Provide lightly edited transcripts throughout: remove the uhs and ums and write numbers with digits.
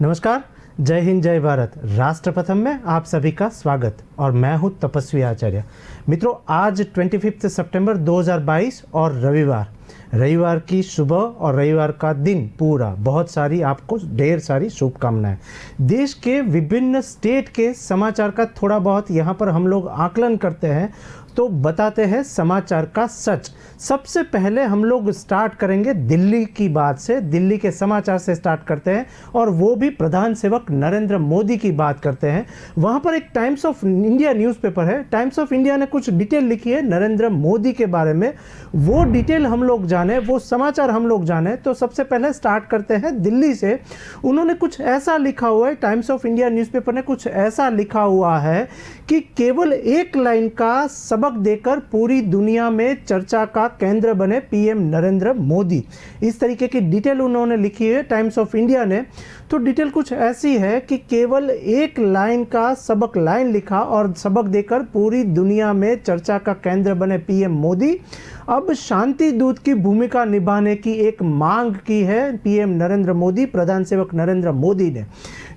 नमस्कार, जय हिंद, जय भारत। राष्ट्र प्रथम में आप सभी का स्वागत और मैं हूं तपस्वी आचार्य। मित्रों, आज 25 सितंबर 2022 और रविवार की सुबह और रविवार का दिन पूरा बहुत सारी आपको ढेर सारी शुभकामनाएं। देश के विभिन्न स्टेट के समाचार का थोड़ा बहुत यहाँ पर हम लोग आकलन करते हैं तो बताते हैं समाचार का सच। सबसे पहले हम लोग स्टार्ट करेंगे दिल्ली की बात से, दिल्ली के समाचार से स्टार्ट करते हैं और वो भी प्रधान सेवक नरेंद्र मोदी की बात करते हैं। वहाँ पर एक टाइम्स ऑफ इंडिया न्यूज़पेपर है, टाइम्स ऑफ इंडिया ने कुछ डिटेल लिखी है नरेंद्र मोदी के बारे में। वो डिटेल हम लोग जाने, वो समाचार हम लोग जाने तो सबसे पहले स्टार्ट करते हैं दिल्ली से। उन्होंने कुछ ऐसा लिखा हुआ है, टाइम्स ऑफ इंडिया न्यूज़पेपर ने कुछ ऐसा लिखा हुआ है कि केवल एक लाइन का सबक देकर पूरी दुनिया में चर्चा का केंद्र बने पीएम नरेंद्र मोदी। इस तरीके की डिटेल उन्होंने लिखी है टाइम्स ऑफ इंडिया ने। तो डिटेल कुछ ऐसी है कि केवल एक लाइन का सबक लाइन लिखा और सबक देकर पूरी दुनिया में चर्चा का केंद्र बने पीएम मोदी। अब शांति दूत की भूमिका निभाने की एक मांग की है पीएम नरेंद्र मोदी, प्रधान सेवक नरेंद्र मोदी ने।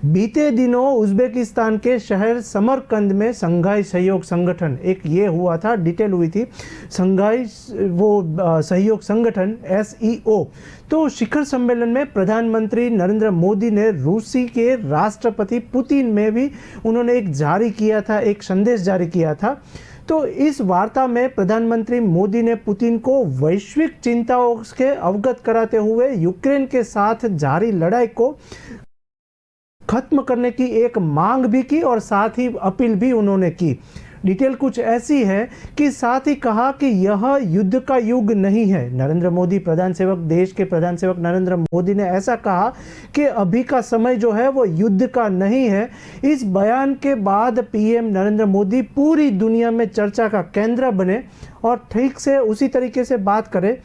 बीते दिनों उज्बेकिस्तान के शहर समरकंद में संघाई सहयोग संगठन, एक ये हुआ था, डिटेल हुई थी, संघाई सहयोग संगठन SEO। तो शिखर सम्मेलन में प्रधानमंत्री नरेंद्र मोदी ने रूसी के राष्ट्रपति पुतिन में भी उन्होंने एक संदेश जारी किया था। तो इस वार्ता में प्रधानमंत्री मोदी ने पुतिन को वैश्विक चिंताओं के अवगत कराते हुए यूक्रेन के साथ जारी लड़ाई को खत्म करने की एक मांग भी की और साथ ही अपील भी उन्होंने की। डिटेल कुछ ऐसी है कि साथ ही कहा कि यह युद्ध का युग नहीं है। नरेंद्र मोदी देश के प्रधान सेवक नरेंद्र मोदी ने ऐसा कहा कि अभी का समय जो है वो युद्ध का नहीं है। इस बयान के बाद पीएम नरेंद्र मोदी पूरी दुनिया में चर्चा का केंद्र बने और ठीक से उसी तरीके से बात करें।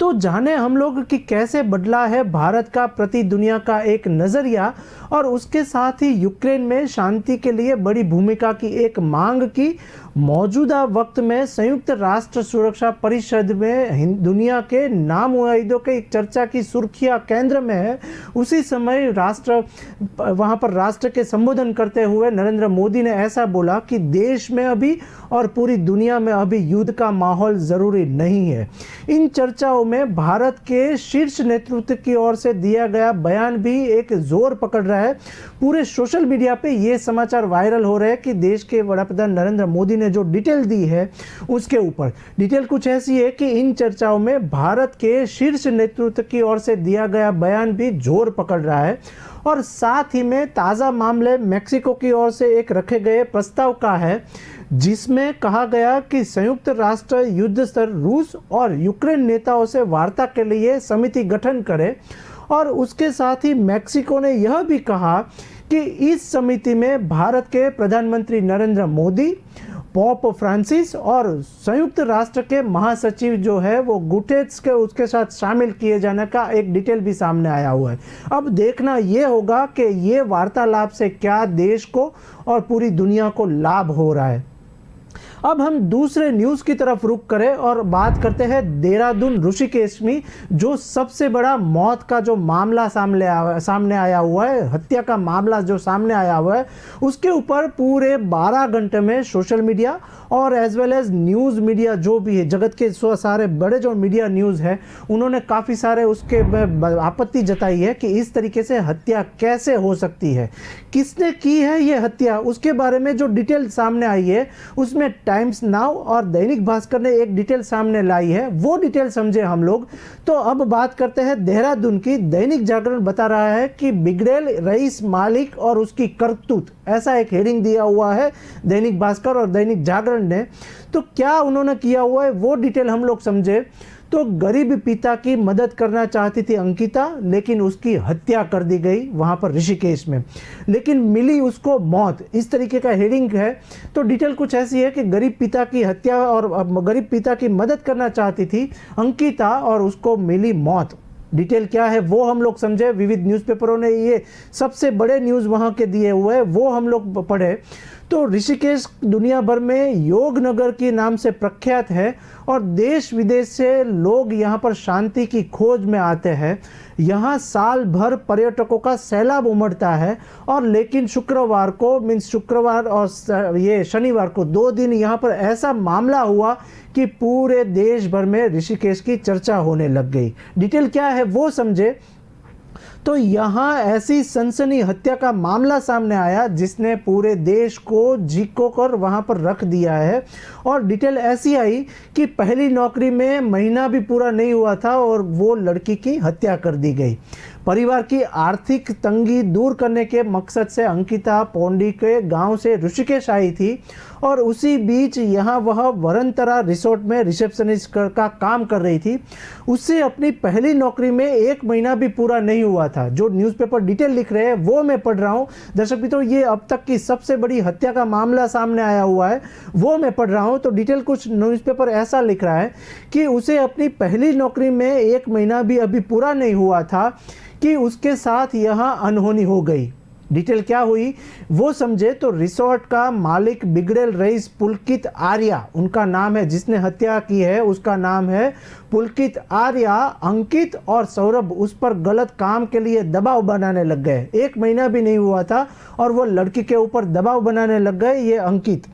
तो जाने हम लोग कि कैसे बदला है भारत का प्रति दुनिया का एक नज़रिया और उसके साथ ही यूक्रेन में शांति के लिए बड़ी भूमिका की एक मांग की। मौजूदा वक्त में संयुक्त राष्ट्र सुरक्षा परिषद में दुनिया के नामुआइदों के एक चर्चा की सुर्खियां केंद्र में है। उसी समय वहां पर राष्ट्र के संबोधन करते हुए नरेंद्र मोदी ने ऐसा बोला कि देश में अभी और पूरी दुनिया में अभी युद्ध का माहौल ज़रूरी नहीं है। इन चर्चाओं में भारत के शीर्ष नेतृत्व की ओर से दिया गया बयान भी एक जोर पकड़ रहा है। पूरे सोशल मीडिया पे ये समाचार वायरल हो रहे हैं कि देश के वडाप्रधान नरेंद्र मोदी ने जो डिटेल दी है उसके ऊपर डिटेल कुछ ऐसी है कि इन चर्चाओं में भारत के शीर्ष नेतृत्व की ओर से दिया गया बयान भी जोर पकड़ रहा है। और साथ ही में ताज़ा मामले मेक्सिको की ओर से एक रखे गए प्रस्ताव का है जिसमें कहा गया कि संयुक्त राष्ट्र युद्ध स्तर रूस और यूक्रेन नेताओं से वार्ता के लिए समिति गठन करे। और उसके साथ ही मेक्सिको ने यह भी कहा कि इस समिति में भारत के प्रधानमंत्री नरेंद्र मोदी, पोप फ्रांसिस और संयुक्त राष्ट्र के महासचिव जो है वो गुटेरेस के उसके साथ शामिल किए जाने का एक डिटेल भी सामने आया हुआ है। अब देखना ये होगा कि ये वार्तालाप से क्या देश को और पूरी दुनिया को लाभ हो रहा है। अब हम दूसरे न्यूज़ की तरफ रुख करें और बात करते हैं देहरादून ऋषिकेश में जो सबसे बड़ा मौत का जो मामला सामने आया हुआ है, हत्या का मामला जो सामने आया हुआ है, उसके ऊपर पूरे 12 घंटे में सोशल मीडिया और as well as news media जो भी है, जगत के सारे बड़े जो मीडिया न्यूज़ है, उन्होंने काफ़ी सारे उसके आपत्ति जताई है कि इस तरीके से हत्या कैसे हो सकती है, किसने की है ये हत्या। उसके बारे में जो डिटेल सामने आई है उसमें टाइम्स नाउ और दैनिक भास्कर ने एक डिटेल सामने लाई है, वो डिटेल समझे हम लोग। तो अब बात करते हैं देहरादून की। दैनिक जागरण बता रहा है कि बिगड़ेल रईस मालिक और उसकी करतूत, ऐसा एक हेडिंग दिया हुआ है दैनिक भास्कर और दैनिक जागरण ने। तो क्या उन्होंने किया हुआ है वो डिटेल हम लोग समझे। तो गरीब पिता की मदद करना चाहती थी अंकिता, लेकिन उसकी हत्या कर दी गई वहाँ पर ऋषिकेश में, लेकिन मिली उसको मौत, इस तरीके का हेडिंग है। तो डिटेल कुछ ऐसी है कि गरीब पिता की हत्या और गरीब पिता की मदद करना चाहती थी अंकिता और उसको मिली मौत। डिटेल क्या है वो हम लोग समझे। विविध न्यूज़पेपरों ने ये सबसे बड़े न्यूज़ वहाँ के दिए हुए हैं वो हम लोग पढ़े। तो ऋषिकेश दुनिया भर में योग नगर के नाम से प्रख्यात है और देश विदेश से लोग यहाँ पर शांति की खोज में आते हैं। यहाँ साल भर पर्यटकों का सैलाब उमड़ता है और लेकिन शुक्रवार को शुक्रवार और ये शनिवार को 2 दिन यहाँ पर ऐसा मामला हुआ कि पूरे देश भर में ऋषिकेश की चर्चा होने लग गई। डिटेल क्या है वो समझे तो यहाँ ऐसी सनसनी हत्या का मामला सामने आया जिसने पूरे देश को झिको कर वहाँ पर रख दिया है। और डिटेल ऐसी आई कि पहली नौकरी में महीना भी पूरा नहीं हुआ था और वो लड़की की हत्या कर दी गई। परिवार की आर्थिक तंगी दूर करने के मकसद से अंकिता पौंडी के गांव से ऋषिकेश आई थी और उसी बीच यहाँ वह वरंतरा रिसोर्ट में रिसेप्शनिस्ट का काम कर रही थी। उससे अपनी पहली नौकरी में 1 महीना भी पूरा नहीं हुआ था। जो न्यूज़पेपर डिटेल लिख रहे हैं वो मैं पढ़ रहा हूँ। दर्शक मित्रों, ये अब तक की सबसे बड़ी हत्या का मामला सामने आया हुआ है, वो मैं पढ़ रहा हूँ। तो डिटेल कुछ न्यूज़पेपर ऐसा लिख रहा है कि उसे अपनी पहली नौकरी में 1 महीना भी अभी पूरा नहीं हुआ था कि उसके साथ यहाँ अनहोनी हो गई। डिटेल क्या हुई वो समझे तो रिसोर्ट का मालिक बिगड़ेल रईस पुलकित आर्या उनका नाम है, जिसने हत्या की है उसका नाम है पुलकित आर्या। अंकित और सौरभ उस पर गलत काम के लिए दबाव बनाने लग गए। 1 महीना भी नहीं हुआ था और वो लड़की के ऊपर दबाव बनाने लग गए, ये अंकित।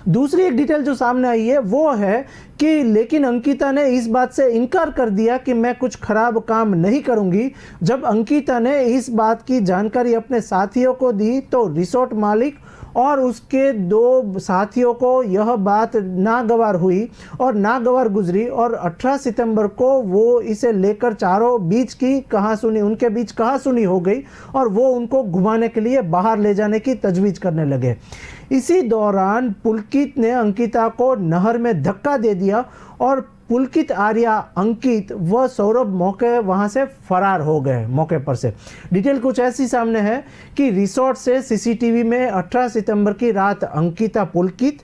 दूसरी एक डिटेल जो सामने आई है वो है कि लेकिन अंकिता ने इस बात से इनकार कर दिया कि मैं कुछ खराब काम नहीं करूंगी। जब अंकिता ने इस बात की जानकारी अपने साथियों को दी तो रिसोर्ट मालिक और उसके 2 साथियों को यह बात नागवार हुई और नागवार गुजरी और 18 सितंबर को वो इसे लेकर उनके बीच कहासुनी हो गई और वो उनको घुमाने के लिए बाहर ले जाने की तजवीज़ करने लगे। इसी दौरान पुलकित ने अंकिता को नहर में धक्का दे दिया और पुलकित आर्या, अंकित व सौरभ वहां से फरार हो गए मौके पर से। डिटेल कुछ ऐसी सामने है कि रिसोर्ट से सीसीटीवी में 18 सितंबर की रात अंकिता पुलकित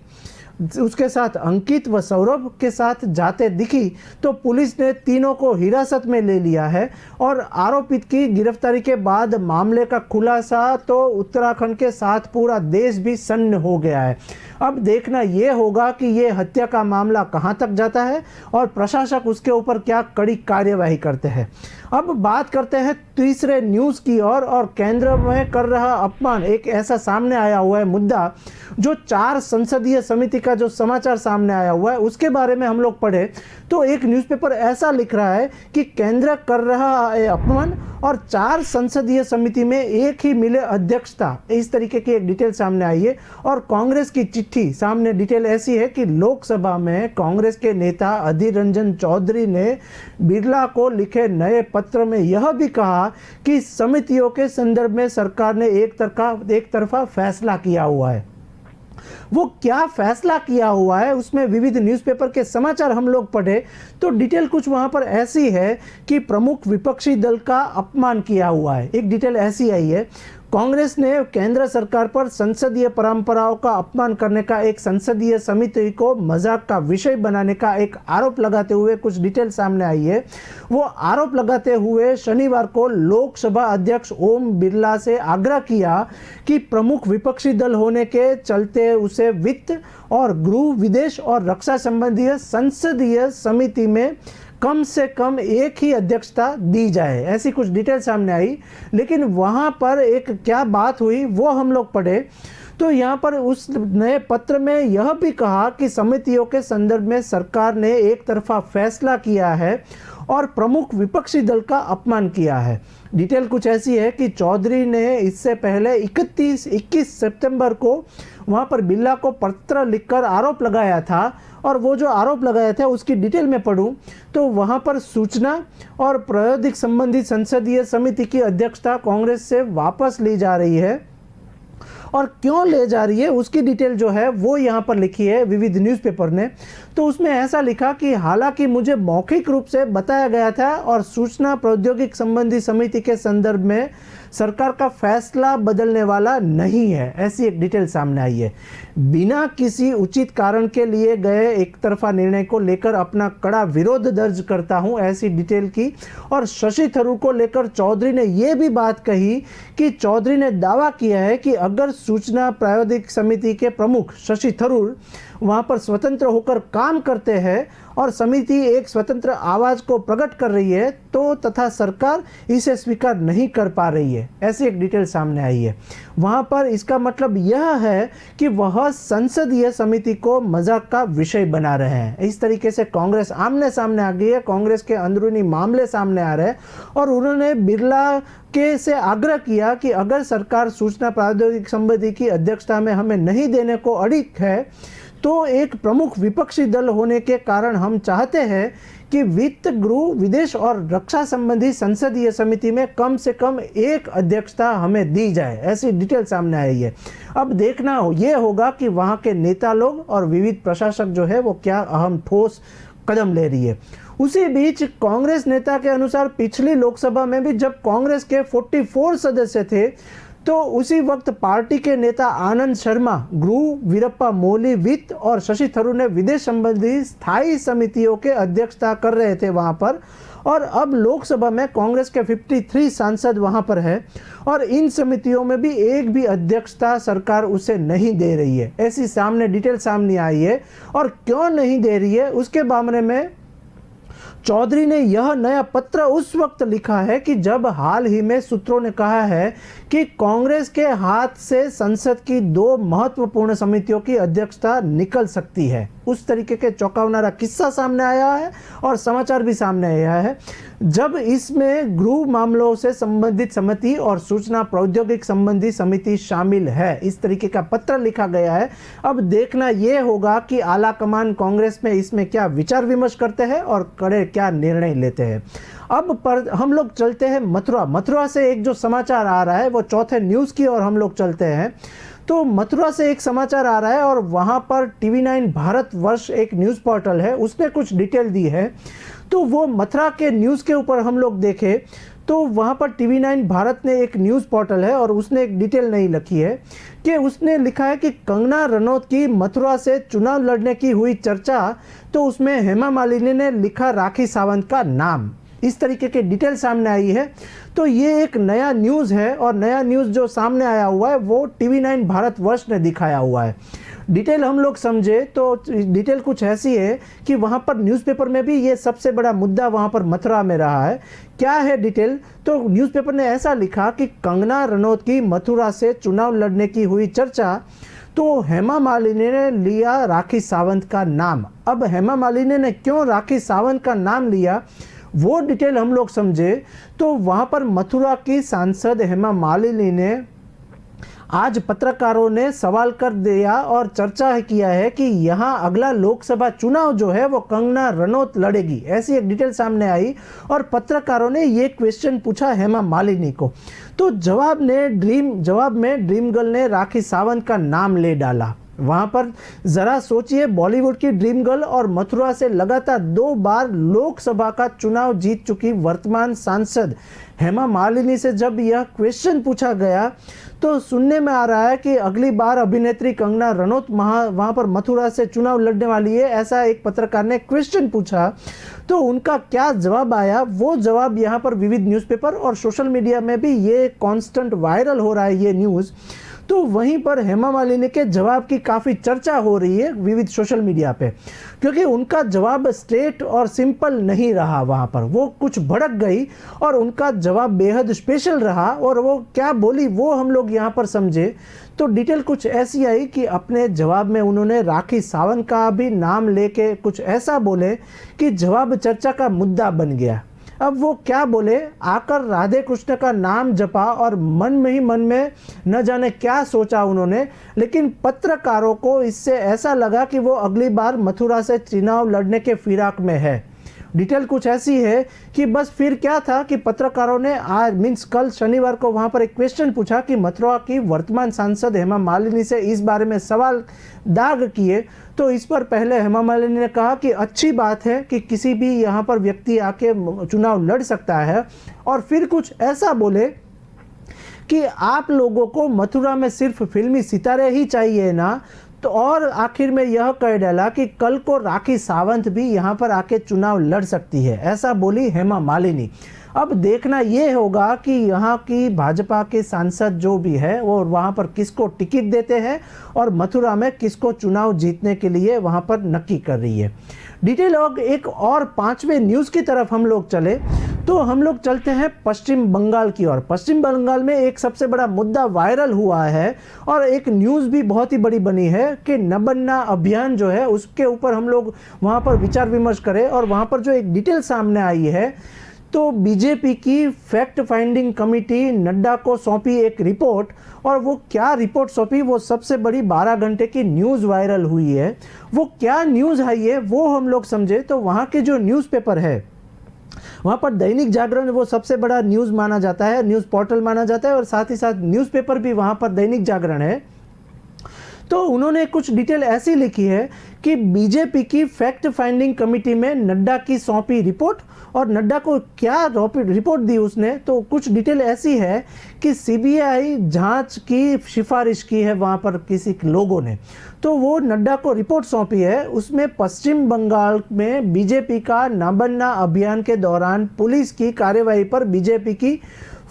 उसके साथ अंकित व सौरभ के साथ जाते दिखी तो पुलिस ने तीनों को हिरासत में ले लिया है और आरोपित की गिरफ्तारी के बाद मामले का खुलासा तो उत्तराखंड के साथ पूरा देश भी सन्न हो गया है। अब देखना ये होगा कि ये हत्या का मामला कहां तक जाता है और प्रशासक उसके ऊपर क्या कड़ी कार्यवाही करते हैं। अब बात करते हैं तीसरे न्यूज़ की और केंद्र में कर रहा अपमान। एक ऐसा सामने आया हुआ है मुद्दा जो 4 संसदीय समिति का जो समाचार सामने आया हुआ है उसके बारे में हम लोग पढ़े तो एक न्यूज़पेपर ऐसा लिख रहा है कि केंद्र कर रहा है अपमान और 4 संसदीय समिति में एक ही मिले अध्यक्षता, इस तरीके की एक डिटेल सामने आई है। और कांग्रेस की चिट्ठी सामने, डिटेल ऐसी है कि लोकसभा में कांग्रेस के नेता अधीर रंजन चौधरी ने बिरला को लिखे नए पत्र में यह भी कहा कि समितियों के संदर्भ में सरकार ने एक तरफा फैसला किया हुआ है। वो क्या फैसला किया हुआ है उसमें विविध न्यूज़पेपर के समाचार हम लोग पढ़े तो डिटेल कुछ वहां पर ऐसी है कि प्रमुख विपक्षी दल का अपमान किया हुआ है। एक डिटेल ऐसी आई है, कांग्रेस ने केंद्र सरकार पर संसदीय परंपराओं का अपमान करने का एक संसदीय समिति को मजाक का विषय बनाने का एक आरोप लगाते हुए कुछ डिटेल सामने आई है। वो आरोप लगाते हुए शनिवार को लोकसभा अध्यक्ष ओम बिरला से आग्रह किया कि प्रमुख विपक्षी दल होने के चलते उसे वित्त और गृह, विदेश और रक्षा संबंधी संसदीय समिति में कम से कम एक ही अध्यक्षता दी जाए, ऐसी कुछ डिटेल सामने आई। लेकिन वहां पर एक क्या बात हुई वो हम लोग पढ़े तो यहाँ पर उस नए पत्र में यह भी कहा कि समितियों के संदर्भ में सरकार ने एक तरफा फैसला किया है और प्रमुख विपक्षी दल का अपमान किया है। डिटेल कुछ ऐसी है कि चौधरी ने इससे पहले 21 सितंबर को वहाँ पर बिरला को पत्र लिखकर आरोप लगाया था और वो जो आरोप लगाया था उसकी डिटेल में पढ़ूं तो वहाँ पर सूचना और प्रायोगिक संबंधी संसदीय समिति की अध्यक्षता कांग्रेस से वापस ली जा रही है और क्यों ले जा रही है उसकी डिटेल जो है वो यहाँ पर लिखी है विविध न्यूज़पेपर ने। तो उसमें ऐसा लिखा कि हालांकि मुझे मौखिक रूप से बताया गया था और सूचना प्रौद्योगिक संबंधी समिति के संदर्भ में सरकार का फैसला बदलने वाला नहीं है, ऐसी एक डिटेल सामने आई है। बिना किसी उचित कारण के लिए गए एक तरफा निर्णय को लेकर अपना कड़ा विरोध दर्ज करता हूं, ऐसी डिटेल की। और शशि थरूर को लेकर चौधरी ने यह भी बात कही कि चौधरी ने दावा किया है कि अगर सूचना प्रायोगिक समिति के प्रमुख शशि थरूर वहाँ पर स्वतंत्र होकर काम करते हैं और समिति एक स्वतंत्र आवाज़ को प्रकट कर रही है, तो तथा सरकार इसे स्वीकार नहीं कर पा रही है, ऐसी एक डिटेल सामने आई है। वहाँ पर इसका मतलब यह है कि वह संसदीय समिति को मजाक का विषय बना रहे हैं। इस तरीके से कांग्रेस आमने सामने आ गई है, कांग्रेस के अंदरूनी मामले सामने आ रहे हैं और उन्होंने बिरला के से आग्रह किया कि अगर सरकार सूचना प्रौद्योगिकी समिति की अध्यक्षता में हमें नहीं देने को अड़िग है, तो एक प्रमुख विपक्षी दल होने के कारण हम चाहते हैं कि वित्त, गृह, विदेश और रक्षा संबंधी संसदीय समिति में कम से कम एक अध्यक्षता हमें दी जाए, ऐसी डिटेल सामने आई है। अब देखना ये होगा कि वहाँ के नेता लोग और विविध प्रशासक जो है वो क्या अहम ठोस कदम ले रही है। उसी बीच कांग्रेस नेता के अनुसार पिछली लोकसभा में भी जब कांग्रेस के 44 सदस्य थे, तो उसी वक्त पार्टी के नेता आनंद शर्मा गृह, वीरप्पा मोइली वित्त और शशि थरूर ने विदेश संबंधी स्थायी समितियों के अध्यक्षता कर रहे थे वहां पर। और अब लोकसभा में कांग्रेस के 53 सांसद वहां पर है और इन समितियों में भी एक भी अध्यक्षता सरकार उसे नहीं दे रही है, ऐसी सामने डिटेल सामने आई है। और क्यों नहीं दे रही है उसके बारे में चौधरी ने यह नया पत्र उस वक्त लिखा है कि जब हाल ही में सूत्रों ने कहा है कि कांग्रेस के हाथ से संसद की 2 महत्वपूर्ण समितियों की अध्यक्षता निकल सकती है। उस तरीके के चौंकावनारा किस्सा सामने आया है और समाचार भी सामने आया है, जब इसमें गृह मामलों से संबंधित समिति और सूचना प्रौद्योगिकी संबंधी समिति शामिल है। इस तरीके का पत्र लिखा गया है। अब देखना यह होगा कि आला कमान कांग्रेस में इसमें क्या विचार विमर्श करते हैं और कड़े क्या निर्णय लेते हैं। अब पर हम लोग चलते हैं मथुरा से एक जो समाचार आ रहा है वो चौथे न्यूज़ की ओर हम लोग चलते हैं। तो मथुरा से एक समाचार आ रहा है और वहाँ पर TV9 भारत वर्ष एक न्यूज़ पोर्टल है, उसने कुछ डिटेल दी है। तो वो मथुरा के न्यूज़ के ऊपर हम लोग देखें तो वहाँ पर TV9 भारत ने एक न्यूज़ पोर्टल है और उसने एक डिटेल नहीं लिखी है कि उसने लिखा है कि कंगना रनौत की मथुरा से चुनाव लड़ने की हुई चर्चा, तो उसमें हेमा मालिनी ने लिखा राखी सावंत का नाम, इस तरीके के डिटेल सामने आई है। तो ये एक नया न्यूज़ है और नया न्यूज़ जो सामने आया हुआ है वो TV9 भारत वर्ष ने दिखाया हुआ है। डिटेल हम लोग समझे तो डिटेल कुछ ऐसी है कि वहाँ पर न्यूज़पेपर में भी ये सबसे बड़ा मुद्दा वहाँ पर मथुरा में रहा है। क्या है डिटेल, तो न्यूज़पेपर ने ऐसा लिखा कि कंगना रनौत की मथुरा से चुनाव लड़ने की हुई चर्चा, तो हेमा मालिनी ने लिया राखी सावंत का नाम। अब हेमा मालिनी ने क्यों राखी सावंत का नाम लिया वो डिटेल हम लोग समझे तो वहाँ पर मथुरा की सांसद हेमा मालिनी ने आज पत्रकारों ने सवाल कर दिया और चर्चा किया है कि यहाँ अगला लोकसभा चुनाव जो है वो कंगना रनौत लड़ेगी, ऐसी एक डिटेल सामने आई। और पत्रकारों ने ये क्वेश्चन पूछा हेमा मालिनी को, तो जवाब में ड्रीम गर्ल ने राखी सावंत का नाम ले डाला। वहाँ पर ज़रा सोचिए, बॉलीवुड की ड्रीम गर्ल और मथुरा से लगातार 2 बार लोकसभा का चुनाव जीत चुकी वर्तमान सांसद हेमा मालिनी से जब यह क्वेश्चन पूछा गया तो सुनने में आ रहा है कि अगली बार अभिनेत्री कंगना रनौत वहाँ पर मथुरा से चुनाव लड़ने वाली है, ऐसा एक पत्रकार ने क्वेश्चन पूछा। तो उनका क्या जवाब आया, वो जवाब यहाँ पर विविध न्यूज़पेपर और सोशल मीडिया में भी ये कांस्टेंट वायरल हो रहा है ये न्यूज़। तो वहीं पर हेमा मालिनी के जवाब की काफ़ी चर्चा हो रही है विविध सोशल मीडिया पे, क्योंकि उनका जवाब स्ट्रेट और सिंपल नहीं रहा, वहाँ पर वो कुछ भड़क गई और उनका जवाब बेहद स्पेशल रहा। और वो क्या बोली वो हम लोग यहाँ पर समझे तो डिटेल कुछ ऐसी आई कि अपने जवाब में उन्होंने राखी सावंत का भी नाम लेके कुछ ऐसा बोले कि जवाब चर्चा का मुद्दा बन गया। अब वो क्या बोले, आकर राधे कृष्ण का नाम जपा और मन में न जाने क्या सोचा उन्होंने, लेकिन पत्रकारों को इससे ऐसा लगा कि वो अगली बार मथुरा से चुनाव लड़ने के फिराक में है। डिटेल कुछ ऐसी है कि बस फिर क्या था कि पत्रकारों ने आज कल शनिवार को वहाँ पर एक क्वेश्चन पूछा कि मथुरा की वर्तमान सांसद हेमा मालिनी से इस बारे में सवाल दाग किए। तो इस पर पहले हेमा मालिनी ने कहा कि अच्छी बात है कि किसी भी यहाँ पर व्यक्ति आके चुनाव लड़ सकता है, और फिर कुछ ऐसा बोले कि आप लोगों को मथुरा में सिर्फ फिल्मी सितारे ही चाहिए ना, तो और आखिर में यह कह डाला कि कल को राखी सावंत भी यहाँ पर आके चुनाव लड़ सकती है, ऐसा बोली हेमा मालिनी। अब देखना ये होगा कि यहाँ की भाजपा के सांसद जो भी है वो वहाँ पर किसको टिकट देते हैं और मथुरा में किसको चुनाव जीतने के लिए वहाँ पर नक्की कर रही है। डिटेल और एक और 5वें न्यूज़ की तरफ हम लोग चले तो हम लोग चलते हैं पश्चिम बंगाल की ओर। पश्चिम बंगाल में एक सबसे बड़ा मुद्दा वायरल हुआ है और एक न्यूज़ भी बहुत ही बड़ी बनी है कि नबन्ना अभियान जो है उसके ऊपर हम लोग वहाँ पर विचार विमर्श करें। और वहाँ पर जो एक डिटेल सामने आई है तो बीजेपी की फैक्ट फाइंडिंग कमेटी नड्डा को सौंपी एक रिपोर्ट, और वो क्या रिपोर्ट सौंपी, वो सबसे बड़ी 12 घंटे की न्यूज़ वायरल हुई है। वो क्या न्यूज़ है ये वो हम लोग समझे तो वहाँ के जो न्यूज़पेपर है वहाँ पर दैनिक जागरण वो सबसे बड़ा न्यूज़ माना जाता है, न्यूज़ पोर्टल माना जाता है, और साथ ही साथ न्यूज़पेपर भी वहाँ पर दैनिक जागरण है। तो उन्होंने कुछ डिटेल ऐसी लिखी है कि बीजेपी की फैक्ट फाइंडिंग कमेटी में नड्डा की सौंपी रिपोर्ट, और नड्डा को क्या रिपोर्ट दी उसने, तो कुछ डिटेल ऐसी है कि सीबीआई जांच की सिफारिश की है वहाँ पर किसी लोगों ने, तो वो नड्डा को रिपोर्ट सौंपी है। उसमें पश्चिम बंगाल में बीजेपी का नबन्ना अभियान के दौरान पुलिस की कार्रवाई पर बीजेपी की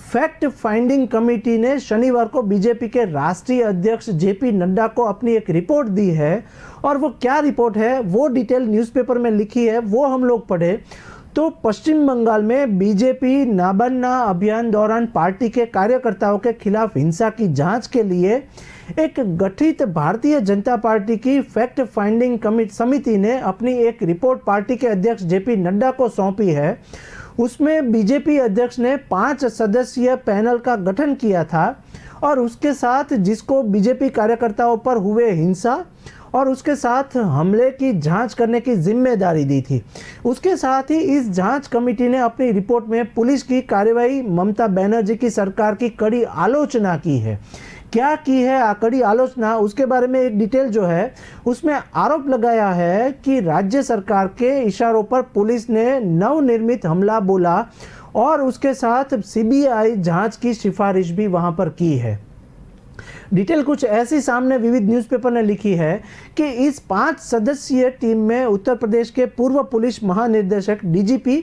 फैक्ट फाइंडिंग कमेटी ने शनिवार को बीजेपी के राष्ट्रीय अध्यक्ष जेपी नड्डा को अपनी एक रिपोर्ट दी है। और वो क्या रिपोर्ट है वो डिटेल न्यूज़पेपर में लिखी है, वो हम लोग पढ़े तो पश्चिम बंगाल में बीजेपी नबन्ना अभियान दौरान पार्टी के कार्यकर्ताओं के खिलाफ हिंसा की जांच के लिए एक गठित भारतीय जनता पार्टी की फैक्ट फाइंडिंग समिति ने अपनी एक रिपोर्ट पार्टी के अध्यक्ष जेपी नड्डा को सौंपी है। उसमें बीजेपी अध्यक्ष ने 5 सदस्यीय पैनल का गठन किया था और उसके साथ जिसको बीजेपी कार्यकर्ताओं पर हुए हिंसा और उसके साथ हमले की जांच करने की जिम्मेदारी दी थी। उसके साथ ही इस जांच कमेटी ने अपनी रिपोर्ट में पुलिस की कार्रवाई ममता बनर्जी की सरकार की कड़ी आलोचना की है। क्या की है कड़ी आलोचना, उसके बारे में एक डिटेल जो है उसमें आरोप लगाया है कि राज्य सरकार के इशारों पर पुलिस ने नवनिर्मित हमला बोला और उसके साथ सीबीआई जांच की सिफारिश भी वहां पर की है। डिटेल कुछ ऐसी सामने विविध न्यूज़पेपर ने लिखी है कि इस 5 सदस्यीय टीम में उत्तर प्रदेश के पूर्व पुलिस महानिदेशक डीजीपी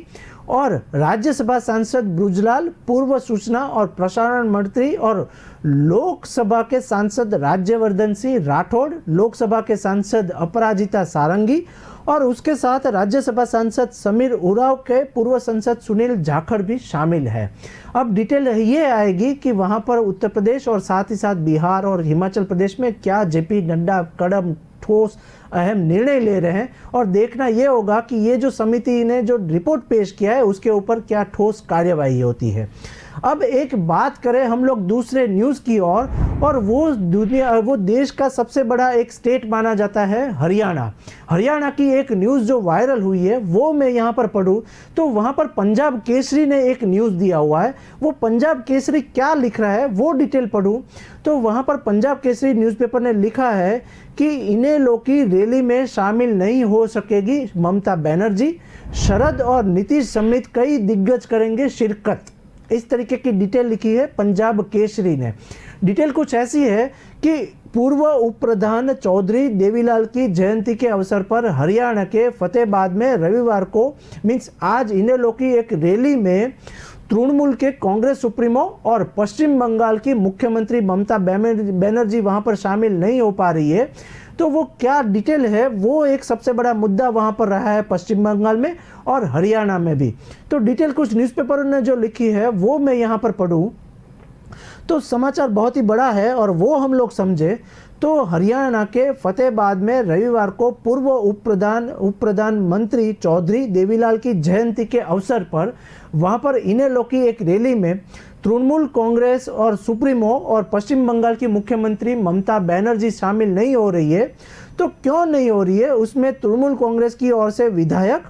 और राज्यसभा सांसद ब्रुजलाल, पूर्व सूचना और प्रसारण मंत्री और लोकसभा के सांसद राज्यवर्धन सिंह राठौड़, लोकसभा के सांसद अपराजिता सारंगी और उसके साथ राज्यसभा सांसद समीर उरांव के पूर्व सांसद सुनील जाखड़ भी शामिल है। अब डिटेल ये आएगी कि वहाँ पर उत्तर प्रदेश और साथ ही साथ बिहार और हिमाचल प्रदेश में क्या जेपी नड्डा कदम ठोस अहम निर्णय ले रहे हैं, और देखना ये होगा कि ये जो समिति ने जो रिपोर्ट पेश किया है उसके ऊपर क्या ठोस कार्यवाही होती है। अब एक बात करें हम लोग दूसरे न्यूज़ की और वो देश का सबसे बड़ा एक स्टेट माना जाता है हरियाणा। हरियाणा की एक न्यूज़ जो वायरल हुई है वो मैं यहाँ पर पढ़ूँ तो वहाँ पर पंजाब केसरी ने एक न्यूज़ दिया हुआ है। वो पंजाब केसरी क्या लिख रहा है वो डिटेल पढ़ूँ तो वहाँ पर पंजाब केसरी न्यूज़पेपर ने लिखा है कि इनेलो की रैली में शामिल नहीं हो सकेगी ममता बनर्जी, शरद और नीतीश समेत कई दिग्गज करेंगे शिरकत। इस तरीके की डिटेल लिखी है पंजाब केसरी ने। डिटेल कुछ ऐसी है कि पूर्व उप प्रधान चौधरी देवीलाल की जयंती के अवसर पर हरियाणा के फतेहाबाद में रविवार को मीन्स आज इनेलो की एक रैली में तृणमूल के कांग्रेस सुप्रीमो और पश्चिम बंगाल की मुख्यमंत्री ममता बनर्जी वहां पर शामिल नहीं हो पा रही है। तो वो क्या डिटेल है वो एक सबसे बड़ा मुद्दा वहां पर रहा है पश्चिम बंगाल में और हरियाणा में भी। तो डिटेल कुछ न्यूज़पेपरों ने जो लिखी है वो मैं यहाँ पर पढ़ूँ तो समाचार बहुत ही बड़ा है और वो हम लोग समझे तो हरियाणा के फतेहाबाद में रविवार को पूर्व उप प्रधानमंत्री चौधरी देवीलाल की जयंती के अवसर पर वहां पर इनेलो की एक रैली में तृणमूल कांग्रेस और सुप्रीमो और पश्चिम बंगाल की मुख्यमंत्री ममता बनर्जी शामिल नहीं हो रही है। तो क्यों नहीं हो रही है, उसमें तृणमूल कांग्रेस की ओर से विधायक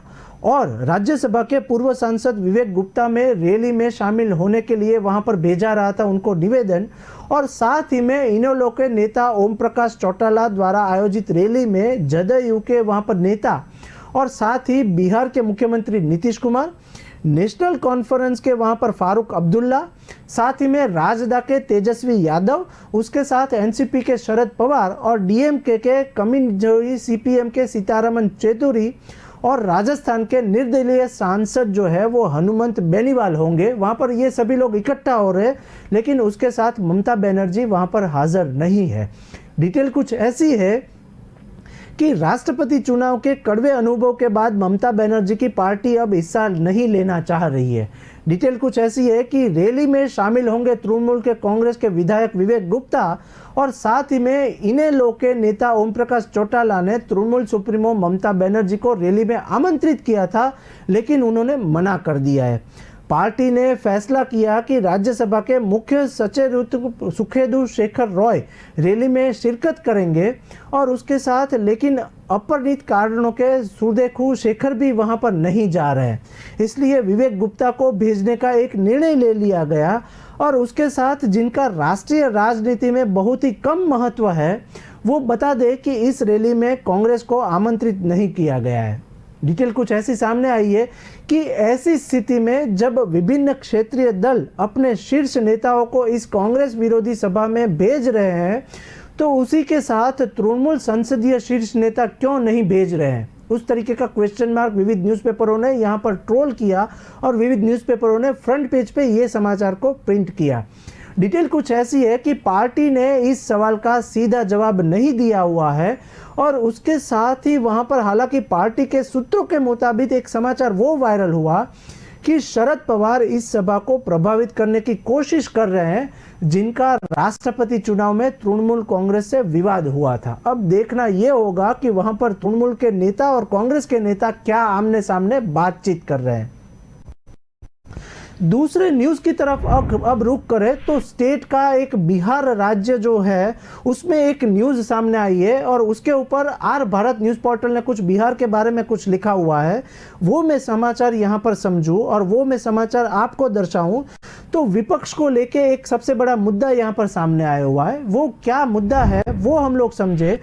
और राज्यसभा के पूर्व सांसद विवेक गुप्ता में रैली में शामिल होने के लिए वहां पर भेजा रहा था उनको निवेदन, और साथ ही में इनेलो के नेता ओम प्रकाश चौटाला द्वारा आयोजित रैली में जदयू के वहां पर नेता और साथ ही बिहार के मुख्यमंत्री नीतीश कुमार, नेशनल कॉन्फ्रेंस के वहां पर फारूक अब्दुल्ला, साथ ही में राजदा के तेजस्वी यादव, उसके साथ एनसीपी के शरद पवार और डीएमके के कमिंजोई, सीपीएम के सीतारमन चेतुरी और राजस्थान के निर्दलीय सांसद जो है वो हनुमंत बेनीवाल होंगे। वहाँ पर ये सभी लोग इकट्ठा हो रहे हैं, लेकिन उसके साथ ममता बनर्जी वहाँ पर हाजिर नहीं है। डिटेल कुछ ऐसी है कि राष्ट्रपति चुनाव के कड़वे अनुभव के बाद ममता बनर्जी की पार्टी अब हिस्सा नहीं लेना चाह रही है। डिटेल कुछ ऐसी है कि रैली में शामिल होंगे तृणमूल के कांग्रेस के विधायक विवेक गुप्ता और साथ ही में इनेलो के नेता ओम प्रकाश चौटाला ने तृणमूल सुप्रीमो ममता बनर्जी को रैली में आमंत्रित किया था, लेकिन उन्होंने मना कर दिया है। पार्टी ने फैसला किया कि राज्यसभा के मुख्य सचेतक सुखेंदु शेखर रॉय रैली में शिरकत करेंगे और उसके साथ लेकिन अपरिणित कारणों के सुदेखु शेखर भी वहां पर नहीं जा रहे हैं, इसलिए विवेक गुप्ता को भेजने का एक निर्णय ले लिया गया। और उसके साथ जिनका राष्ट्रीय राजनीति में बहुत ही कम महत्व है, वो बता दें कि इस रैली में कांग्रेस को आमंत्रित नहीं किया गया है। डिटेल कुछ ऐसी सामने आई है कि ऐसी स्थिति में जब विभिन्न क्षेत्रीय दल अपने शीर्ष नेताओं को इस कांग्रेस विरोधी सभा में भेज रहे हैं, तो उसी के साथ तृणमूल संसदीय शीर्ष नेता क्यों नहीं भेज रहे हैं, उस तरीके का क्वेश्चन मार्क विविध न्यूज़पेपरों ने यहाँ पर ट्रोल किया और विविध न्यूज़पेपरों ने फ्रंट पेज पे ये समाचार को प्रिंट किया। डिटेल कुछ ऐसी है कि पार्टी ने इस सवाल का सीधा जवाब नहीं दिया हुआ है और उसके साथ ही वहां पर हालांकि पार्टी के सूत्रों के मुताबिक एक समाचार वो वायरल हुआ कि शरद पवार इस सभा को प्रभावित करने की कोशिश कर रहे हैं, जिनका राष्ट्रपति चुनाव में तृणमूल कांग्रेस से विवाद हुआ था। अब देखना यह होगा कि वहां पर तृणमूल के नेता और कांग्रेस के नेता क्या आमने सामने बातचीत कर रहे हैं। दूसरे न्यूज़ की तरफ अब रुख करें तो स्टेट का एक बिहार राज्य जो है उसमें एक न्यूज़ सामने आई है और उसके ऊपर आर भारत न्यूज़ पोर्टल ने कुछ बिहार के बारे में कुछ लिखा हुआ है। वो मैं समाचार यहाँ पर समझूं और वो मैं समाचार आपको दर्शाऊं तो विपक्ष को लेके एक सबसे बड़ा मुद्दा यहाँ पर सामने आया हुआ है। वो क्या मुद्दा है वो हम लोग समझे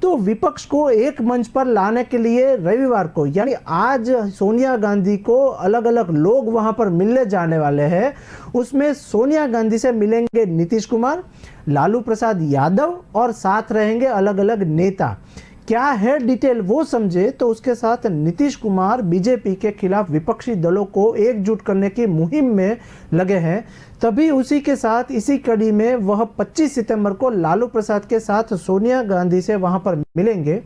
तो विपक्ष को एक मंच पर लाने के लिए रविवार को यानी आज सोनिया गांधी को अलग अलग लोग वहां पर मिलने जाने वाले हैं। उसमें सोनिया गांधी से मिलेंगे नीतीश कुमार, लालू प्रसाद यादव और साथ रहेंगे अलग अलग नेता। क्या है डिटेल वो समझे तो उसके साथ नीतीश कुमार बीजेपी के खिलाफ विपक्षी दलों को एकजुट करने की मुहिम में लगे हैं। तभी उसी के साथ इसी कड़ी में वह 25 सितंबर को लालू प्रसाद के साथ सोनिया गांधी से वहां पर मिलेंगे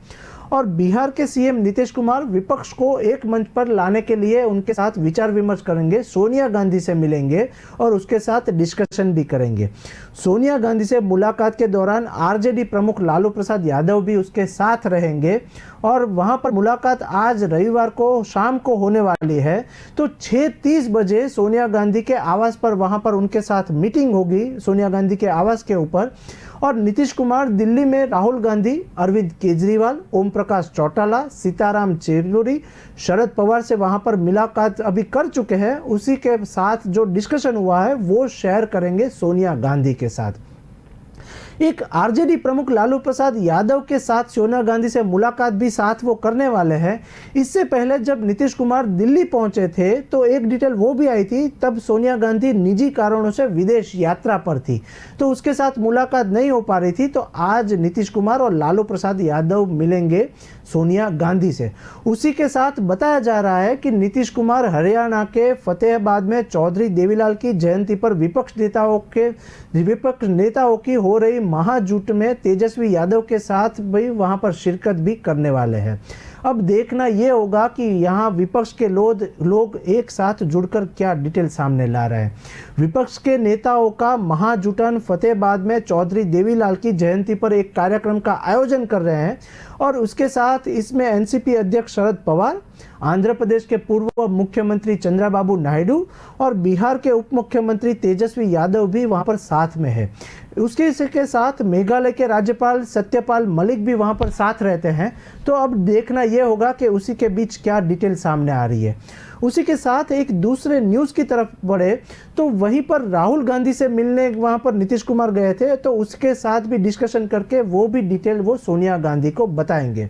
और बिहार के सीएम नीतीश कुमार विपक्ष को एक मंच पर लाने के लिए उनके साथ विचार विमर्श करेंगे, सोनिया गांधी से मिलेंगे और उसके साथ डिस्कशन भी करेंगे। सोनिया गांधी से मुलाकात के दौरान आरजेडी प्रमुख लालू प्रसाद यादव भी उसके साथ रहेंगे और वहां पर मुलाकात आज रविवार को शाम को होने वाली है। तो 6:30 बजे सोनिया गांधी के आवास पर वहां पर उनके साथ मीटिंग होगी सोनिया गांधी के आवास के ऊपर और नीतीश कुमार दिल्ली में राहुल गांधी, अरविंद केजरीवाल, ओम प्रकाश चौटाला, सीताराम येचुरी, शरद पवार से वहां पर मुलाकात अभी कर चुके हैं। उसी के साथ जो डिस्कशन हुआ है वो शेयर करेंगे सोनिया गांधी के साथ। एक आरजेडी प्रमुख लालू प्रसाद यादव के साथ सोनिया गांधी से मुलाकात भी साथ वो करने वाले हैं। इससे पहले जब नीतीश कुमार दिल्ली पहुंचे थे तो एक डिटेल वो भी आई थी, तब सोनिया गांधी निजी कारणों से विदेश यात्रा पर थी तो उसके साथ मुलाकात नहीं हो पा रही थी। तो आज नीतीश कुमार और लालू प्रसाद यादव मिलेंगे सोनिया गांधी से। उसी के साथ बताया जा रहा है कि नीतीश कुमार हरियाणा के फतेहाबाद में चौधरी देवीलाल की जयंती पर विपक्ष नेताओं की हो रही महाजूट में तेजस्वी यादव के साथ भी वहां पर शिरकत भी करने वाले हैं। अब देखना ये होगा कि यहाँ विपक्ष के लोग एक साथ जुड़कर क्या डिटेल सामने ला रहे हैं। विपक्ष के नेताओं का महाजुटन फतेहाबाद में चौधरी देवीलाल की जयंती पर एक कार्यक्रम का आयोजन कर रहे हैं और उसके साथ इसमें एनसीपी अध्यक्ष शरद पवार, आंध्र प्रदेश के पूर्व मुख्यमंत्री चंद्रबाबू नायडू और बिहार के उप मुख्यमंत्री तेजस्वी यादव भी वहां पर साथ में है। उसके साथ मेघालय के राज्यपाल सत्यपाल मलिक भी वहां पर साथ रहते हैं। तो अब देखना यह होगा कि उसी के बीच क्या डिटेल सामने आ रही है। उसी के साथ एक दूसरे न्यूज़ की तरफ बढ़े तो वहीं पर राहुल गांधी से मिलने वहां पर नीतीश कुमार गए थे तो उसके साथ भी डिस्कशन करके वो भी डिटेल वो सोनिया गांधी को बताएंगे।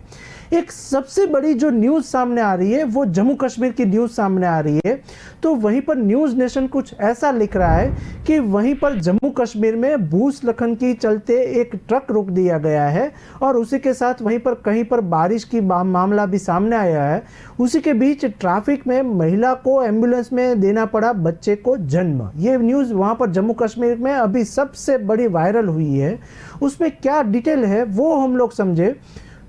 एक सबसे बड़ी जो न्यूज़ सामने आ रही है वो जम्मू कश्मीर की न्यूज़ सामने आ रही है। तो वहीं पर न्यूज़ नेशन कुछ ऐसा लिख रहा है कि वहीं पर जम्मू कश्मीर में भूस्खलन की चलते एक ट्रक रोक दिया गया है और उसी के साथ वहीं पर कहीं पर बारिश की मामला भी सामने आया है। उसी के बीच ट्रैफिक में महिला को एम्बुलेंस में देना पड़ा बच्चे को जन्म। ये न्यूज़ वहाँ पर जम्मू कश्मीर में अभी सबसे बड़ी वायरल हुई है। उसमें क्या डिटेल है वो हम लोग समझे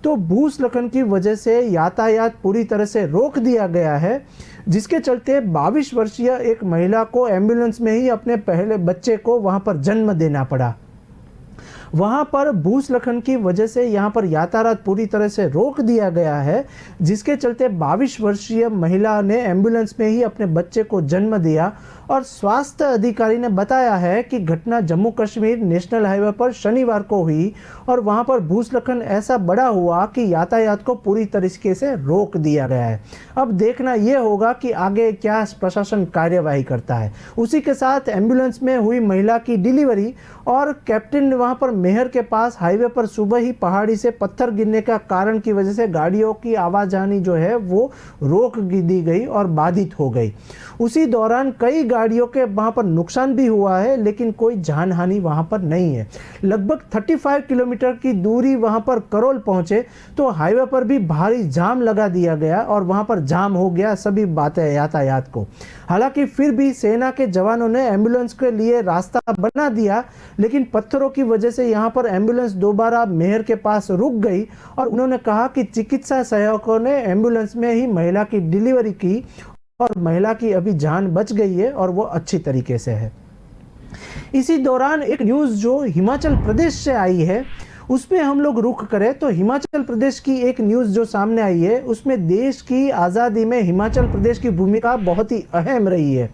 तो भूस्खलन की वजह से यातायात पूरी तरह से रोक दिया गया है, जिसके चलते 22 वर्षीय एक महिला को एम्बुलेंस में ही अपने पहले बच्चे को वहां पर जन्म देना पड़ा। वहाँ पर भूस्खलन की वजह से यहाँ पर यातायात पूरी तरह से रोक दिया गया है, जिसके चलते 22 वर्षीय महिला ने एम्बुलेंस में ही अपने बच्चे को जन्म दिया। और स्वास्थ्य अधिकारी ने बताया है कि घटना जम्मू कश्मीर नेशनल हाईवे पर शनिवार को हुई और वहाँ पर भूस्खलन ऐसा बड़ा हुआ कि यातायात को पूरी तरीके से रोक दिया गया है। अब देखना यह होगा कि आगे क्या प्रशासन कार्यवाही करता है। उसी के साथ एम्बुलेंस में हुई महिला की डिलीवरी और कैप्टन वहाँ पर मेहर के पास हाईवे पर सुबह ही पहाड़ी से पत्थर गिरने का कारण की वजह से गाड़ियों की आवाजाही जो है वो रोक दी गई और बाधित हो गई। उसी दौरान कई गाड़ियों के वहाँ पर नुकसान भी हुआ है, लेकिन कोई जान हानि वहाँ पर नहीं है। लगभग 35 किलोमीटर की दूरी वहाँ पर करोल पहुँचे तो हाईवे पर भी भारी जाम लगा दिया गया और वहाँ पर जाम हो गया सभी बातें यातायात को। हालांकि फिर भी सेना के जवानों ने एम्बुलेंस के लिए रास्ता बना दिया, लेकिन पत्थरों की वजह से यहाँ पर एम्बुलेंस दोबारा मेहर के पास रुक गई और उन्होंने कहा कि चिकित्सा सहायकों ने एम्बुलेंस में ही महिला की डिलीवरी की और महिला की अभी जान बच गई है और वो अच्छी तरीके से है। इसी दौरान एक न्यूज़ जो हिमाचल प्रदेश से आई है उसमें हम लोग रुख करें तो हिमाचल प्रदेश की एक न्यूज़ जो सामने आई है उसमें देश की आज़ादी में हिमाचल प्रदेश की भूमिका बहुत ही अहम रही है,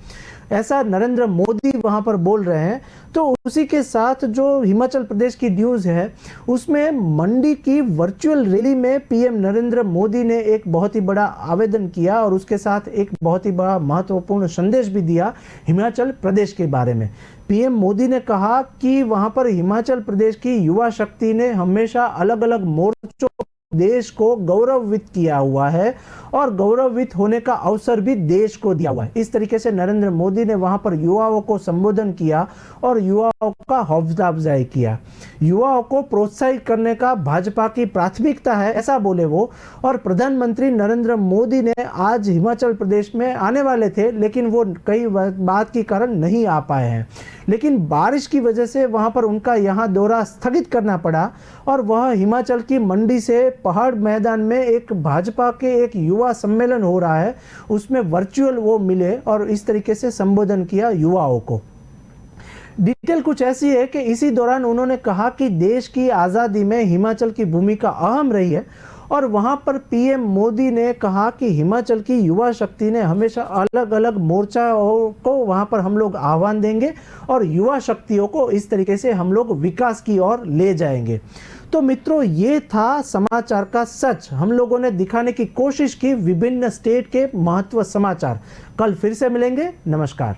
ऐसा नरेंद्र मोदी वहां पर बोल रहे हैं। तो उसी के साथ जो हिमाचल प्रदेश की न्यूज़ है उसमें मंडी की वर्चुअल रैली में पीएम नरेंद्र मोदी ने एक बहुत ही बड़ा आवेदन किया और उसके साथ एक बहुत ही बड़ा महत्वपूर्ण संदेश भी दिया हिमाचल प्रदेश के बारे में। पीएम मोदी ने कहा कि वहां पर हिमाचल प्रदेश की युवा शक्ति ने हमेशा अलग अलग मोर्चों देश को गौरवित किया हुआ है और गौरवित होने का अवसर भी देश को दिया हुआ है। इस तरीके से नरेंद्र मोदी ने वहां पर युवाओं को संबोधन किया और युवाओं का हौसला अफजाई किया। युवाओं को प्रोत्साहित करने का भाजपा की प्राथमिकता है, ऐसा बोले वो। और प्रधानमंत्री नरेंद्र मोदी ने आज हिमाचल प्रदेश में आने वाले थे, लेकिन वो कई बात के कारण नहीं आ पाए हैं। लेकिन बारिश की वजह से वहां पर उनका यहाँ दौरा स्थगित करना पड़ा और वह हिमाचल की मंडी से पहाड़ मैदान में एक भाजपा के एक युवा सम्मेलन हो रहा है, उसमें वर्चुअल वो मिले और इस तरीके से संबोधन किया युवाओं को। डिटेल कुछ ऐसी है कि इसी दौरान उन्होंने कहा कि देश की आज़ादी में हिमाचल की भूमिका अहम रही है और वहां पर पीएम मोदी ने कहा कि हिमाचल की युवा शक्ति ने हमेशा अलग अलग मोर्चाओं को वहां पर हम लोग आह्वान देंगे और युवा शक्तियों को इस तरीके से हम लोग विकास की ओर ले जाएंगे। तो मित्रों, ये था समाचार का सच। हम लोगों ने दिखाने की कोशिश की विभिन्न स्टेट के महत्व समाचार। कल फिर से मिलेंगे। नमस्कार।